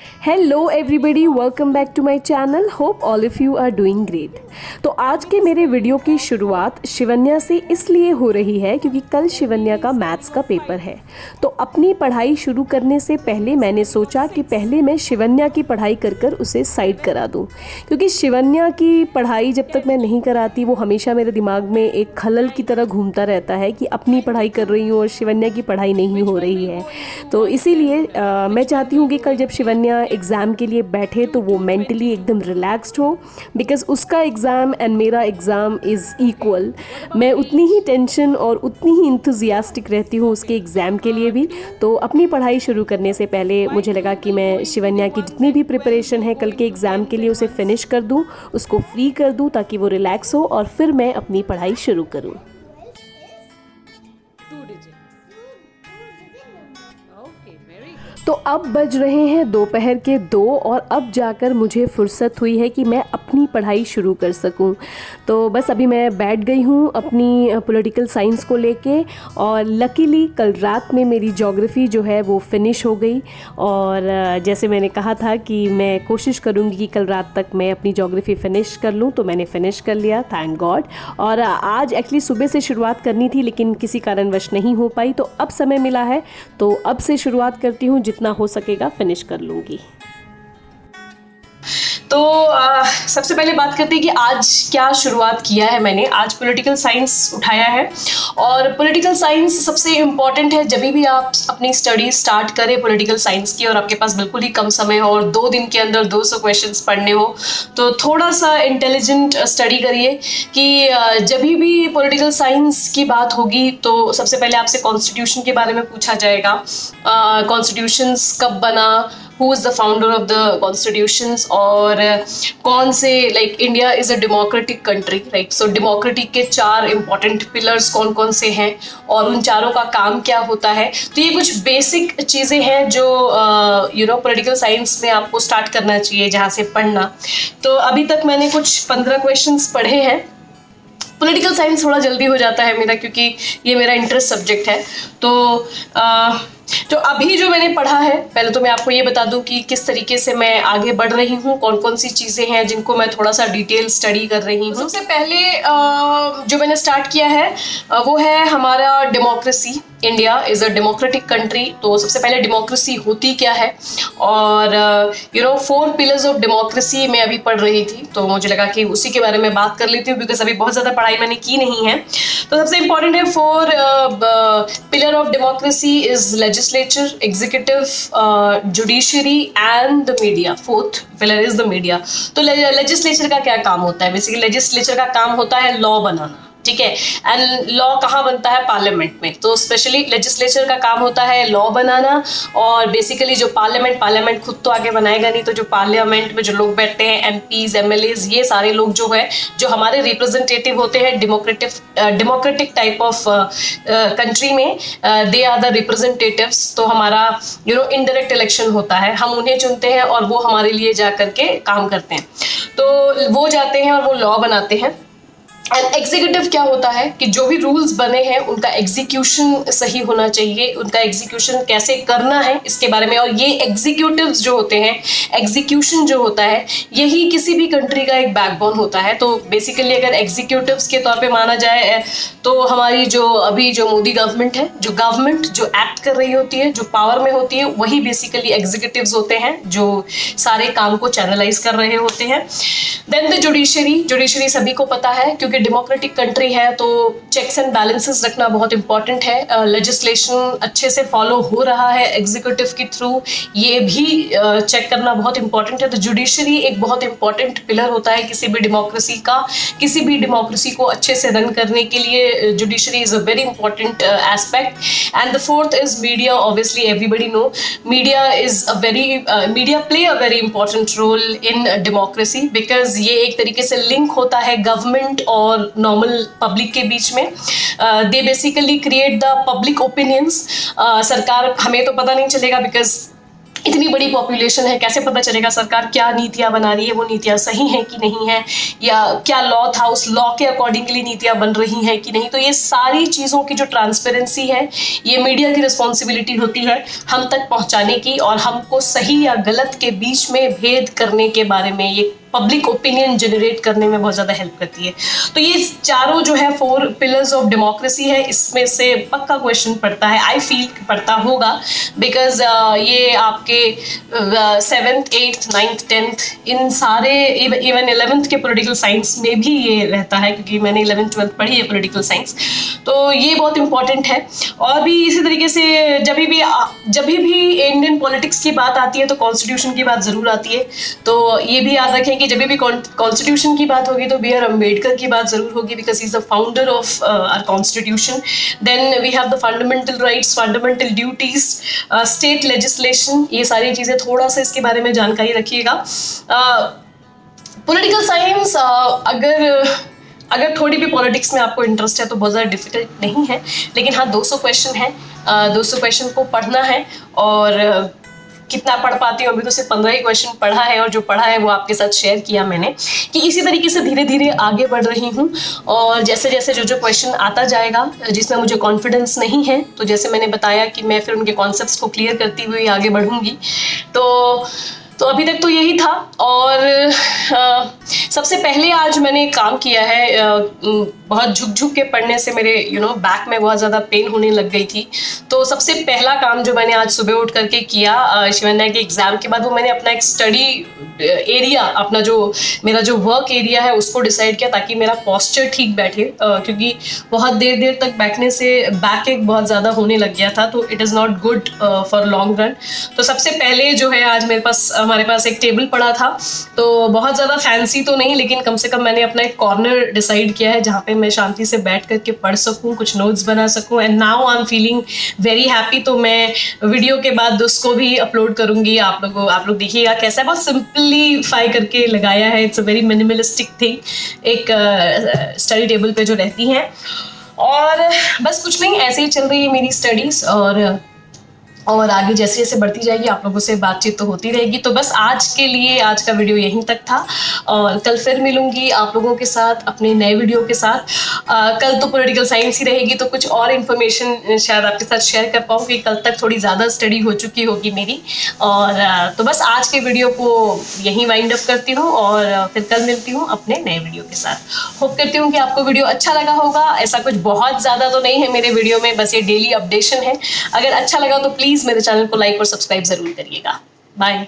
Hello everybody, welcome back to my channel. Hope all of you are doing great. तो आज के मेरे video की शुरुआत शिवन्या से इसलिए हो रही है क्योंकि कल शिवन्या का मैथ्स का पेपर है। तो अपनी पढ़ाई शुरू करने से पहले मैंने सोचा कि पहले मैं शिवन्या की पढ़ाई कर कर उसे साइड करा दूं, क्योंकि शिवन्या की पढ़ाई जब तक मैं नहीं कराती वो हमेशा मेरे दिमाग में एक खलल की तरह घूमता रहता है कि अपनी पढ़ाई कर रही हूँ और शिवन्या की पढ़ाई नहीं हो रही है। तो इसीलिए मैं चाहती हूँ कि कल जब शिवन्या एग्ज़ाम के लिए बैठे तो वो मेंटली एकदम रिलैक्स्ड हो, बिकॉज़ उसका एग्ज़ाम एंड मेरा एग्ज़ाम इज़ इक्वल। मैं उतनी ही टेंशन और उतनी ही इंथुजियास्टिक रहती हूँ उसके एग्ज़ाम के लिए भी। तो अपनी पढ़ाई शुरू करने से पहले मुझे लगा कि मैं शिवन्या की जितनी भी प्रिपरेशन है कल के एग्ज़ाम के लिए उसे फिनिश कर दूँ, उसको फ्री कर दूँ ताकि वो रिलैक्स हो और फिर मैं अपनी पढ़ाई शुरू करूँ। तो अब बज रहे हैं दोपहर के 2 और अब जाकर मुझे फुर्सत हुई है कि मैं अपनी पढ़ाई शुरू कर सकूं। तो बस अभी मैं बैठ गई हूं अपनी पॉलिटिकल साइंस को लेके, और लकीली कल रात में मेरी ज्योग्राफी जो है वो फिनिश हो गई। और जैसे मैंने कहा था कि मैं कोशिश करूंगी कि कल रात तक मैं अपनी ज्योग्राफी फ़िनिश कर लूं, तो मैंने फ़िनिश कर लिया, थैंक गॉड। और आज एक्चुअली सुबह से शुरुआत करनी थी लेकिन किसी कारणवश नहीं हो पाई, तो अब समय मिला है तो अब से शुरुआत करती हूँ, जितना हो सकेगा फिनिश कर लूँगी। तो सबसे पहले बात करते हैं कि आज क्या शुरुआत किया है मैंने। आज पॉलिटिकल साइंस उठाया है, और पॉलिटिकल साइंस सबसे इम्पॉर्टेंट है जब भी आप अपनी स्टडी स्टार्ट करें पॉलिटिकल साइंस की और आपके पास बिल्कुल ही कम समय हो और 2 दिन के अंदर 200 क्वेश्चंस पढ़ने हो, तो थोड़ा सा इंटेलिजेंट स्टडी करिए कि जब भी पॉलिटिकल साइंस की बात होगी तो सबसे पहले आपसे कॉन्स्टिट्यूशन के बारे में पूछा जाएगा। कॉन्स्टिट्यूशंस कब बना, who is the founder of the constitutions, और कौन से, like India is a democratic country, like so democratic के 4 इंपॉर्टेंट पिलर्स कौन कौन से हैं और उन चारों का काम क्या होता है। तो ये कुछ बेसिक चीज़ें हैं जो पॉलिटिकल साइंस में आपको स्टार्ट करना चाहिए जहाँ से पढ़ना। तो अभी तक मैंने कुछ 15 क्वेश्चंस पढ़े हैं। पॉलिटिकल साइंस थोड़ा जल्दी हो जाता है मेरा क्योंकि ये मेरा इंटरेस्ट सब्जेक्ट है। तो अभी जो मैंने पढ़ा है, पहले तो मैं आपको ये बता दूं कि किस तरीके से मैं आगे बढ़ रही हूँ, कौन कौन सी चीज़ें हैं जिनको मैं थोड़ा सा डिटेल स्टडी कर रही हूँ। सबसे पहले जो मैंने स्टार्ट किया है वो है हमारा democracy. India is a democratic country. तो सबसे पहले डेमोक्रेसी होती क्या है, और 4 पिलर्स ऑफ डेमोक्रेसी मैं अभी पढ़ रही थी, तो मुझे लगा कि उसी के बारे में बात कर लेती हूँ बिकॉज अभी बहुत ज़्यादा पढ़ाई मैंने की नहीं है। तो सबसे इंपॉर्टेंट है 4 pillar of democracy is legislature, executive, judiciary and the media. 4th pillar is the media. तो लेजिस्लेचर का क्या काम होता है? बेसिकली लेजिस्लेचर का काम होता है लॉ बनाना, ठीक है। एंड लॉ कहाँ बनता है? पार्लियामेंट में। तो स्पेशली लेजिस्लेचर का काम होता है लॉ बनाना, और बेसिकली जो पार्लियामेंट खुद तो आगे बनाएगा नहीं, तो जो पार्लियामेंट में जो लोग बैठते हैं, एमपीज, एमएलएज, ये सारे लोग जो है जो हमारे रिप्रेजेंटेटिव होते हैं डेमोक्रेटिक टाइप ऑफ कंट्री में, दे आर द रिप्रेजेंटेटिव्स। तो हमारा इनडायरेक्ट इलेक्शन होता है, हम उन्हें चुनते हैं और वो हमारे लिए जा करके काम करते हैं। तो वो जाते हैं और वो लॉ बनाते हैं। एंड एग्जीक्यूटिव क्या होता है कि जो भी रूल्स बने हैं उनका एग्जीक्यूशन सही होना चाहिए, उनका एग्जीक्यूशन कैसे करना है इसके बारे में। और ये एग्जीक्यूटिव्स जो होते हैं, एग्जीक्यूशन जो होता है, यही किसी भी कंट्री का एक बैकबोन होता है। तो बेसिकली अगर एग्जीक्यूटिव्स के तौर पे माना जाए तो हमारी जो मोदी गवर्नमेंट है, जो गवर्नमेंट जो एक्ट कर रही होती है, जो पावर में होती है, वही बेसिकली एग्जीक्यूटिव्स होते हैं जो सारे काम को चैनलाइज कर रहे होते हैं। देन द जुडिशरी सभी को पता है, क्योंकि डेमोक्रेटिक कंट्री है तो चेक्स एंड बैलेंसेस रखना बहुत इंपॉर्टेंट है। लेजिस्लेशन अच्छे से फॉलो हो रहा है एग्जीक्यूटिव के थ्रू, ये भी चेक करना बहुत इंपॉर्टेंट है। तो जुडिशरी एक बहुत इंपॉर्टेंट पिलर होता है किसी भी डेमोक्रेसी का। किसी भी डेमोक्रेसी को अच्छे से रन करने के लिए judiciary is a very important aspect. And the 4th is media. Obviously everybody know media play a very important role in democracy, because ये एक तरीके से लिंक होता है गवर्नमेंट और नॉर्मल पब्लिक के बीच में। They basically create the public opinions. सरकार, हमें तो पता नहीं चलेगा बिकॉज इतनी बड़ी पॉपुलेशन है, कैसे पता चलेगा सरकार क्या नीतियां बना रही है, वो नीतियां सही हैं कि नहीं है, या क्या लॉ था उस लॉ के अकॉर्डिंगली नीतियां बन रही हैं कि नहीं। तो ये सारी चीज़ों की जो ट्रांसपेरेंसी है, ये मीडिया की रिस्पॉन्सिबिलिटी होती है हम तक पहुंचाने की, और हमको सही या गलत के बीच में भेद करने के बारे में, ये पब्लिक ओपिनियन जनरेट करने में बहुत ज़्यादा हेल्प करती है। तो ये चारों जो है 4 पिलर्स ऑफ डेमोक्रेसी है, इसमें से पक्का क्वेश्चन पड़ता है, आई फील पड़ता होगा, बिकॉज ये आपके 7th 8th 9th 10th इन सारे, इवन 11th के पॉलिटिकल साइंस में भी ये रहता है, क्योंकि मैंने 11th 12th पढ़ी है पॉलिटिकल साइंस, तो ये बहुत इंपॉर्टेंट है। और भी इसी तरीके से जब भी इंडियन पॉलिटिक्स की बात आती है तो कॉन्स्टिट्यूशन की बात ज़रूर आती है। तो ये भी याद रखें कि जब भी कॉन्स्टिट्यूशन की बात होगी तो B.R. अम्बेडकर की बात जरूर होगी, because he is the founder of our constitution. Then we have the fundamental rights, fundamental duties, state legislation, ये सारी चीज़ें थोड़ा सा इसके बारे में जानकारी रखिएगा। पॉलिटिकल साइंस अगर थोड़ी भी पॉलिटिक्स में आपको इंटरेस्ट है तो बहुत ज़्यादा डिफिकल्ट नहीं है, लेकिन हाँ 200 क्वेश्चन है, 200 क्वेश्चन को पढ़ना है। और कितना पढ़ पाती हूँ, अभी तो सिर्फ 15 ही क्वेश्चन पढ़ा है, और जो पढ़ा है वो आपके साथ शेयर किया मैंने, कि इसी तरीके से धीरे धीरे आगे बढ़ रही हूँ। और जैसे जैसे जो क्वेश्चन आता जाएगा जिसमें मुझे कॉन्फिडेंस नहीं है, तो जैसे मैंने बताया कि मैं फिर उनके कॉन्सेप्ट्स को क्लियर करती हुई आगे बढ़ूँगी। तो अभी तक तो यही था। और सबसे पहले आज मैंने काम किया है, बहुत झुक के पढ़ने से मेरे बैक में बहुत ज़्यादा पेन होने लग गई थी। तो सबसे पहला काम जो मैंने आज सुबह उठ करके किया शिवन्या के एग्ज़ाम के बाद, वो मैंने अपना एक स्टडी एरिया, अपना मेरा जो वर्क एरिया है उसको डिसाइड किया, ताकि मेरा पोस्चर ठीक बैठे, क्योंकि बहुत देर तक बैठने से बैक एक बहुत ज़्यादा होने लग गया था, तो it is not good for long run. तो सबसे पहले जो है आज हमारे पास एक टेबल पड़ा था, तो बहुत ज़्यादा फैंसी तो नहीं, लेकिन कम से कम मैंने अपना एक कॉर्नर डिसाइड किया है जहाँ पे मैं शांति से बैठ करके पढ़ सकूँ, कुछ नोट्स बना सकूँ। And now I am feeling very happy. तो मैं वीडियो के बाद उसको भी अपलोड करूँगी, आप लोग देखिएगा कैसा है, बहुत सिंपलीफाई करके लगाया है। It's a very minimalistic thing, एक स्टडी टेबल पे जो रहती हैं। और बस कुछ नहीं, ऐसे ही चल रही है मेरी स्टडीज़, और आगे जैसे जैसे बढ़ती जाएगी आप लोगों से बातचीत तो होती रहेगी। तो बस आज के लिए आज का वीडियो यहीं तक था, और कल फिर मिलूंगी आप लोगों के साथ अपने नए वीडियो के साथ। कल तो पॉलिटिकल साइंस ही रहेगी, तो कुछ और इन्फॉर्मेशन शायद आपके साथ शेयर कर पाऊँ, कि कल तक थोड़ी ज़्यादा स्टडी हो चुकी होगी मेरी। और तो बस आज के वीडियो को यहीं वाइंड अप करती हूँ, और फिर कल मिलती हूँ अपने नए वीडियो के साथ। होप करती हूँ कि आपको वीडियो अच्छा लगा होगा। ऐसा कुछ बहुत ज़्यादा तो नहीं है मेरे वीडियो में, बस ये डेली अपडेशन है। अगर अच्छा लगा तो प्लीज़ मेरे चैनल को लाइक और सब्सक्राइब ज़रूर करिएगा। बाय।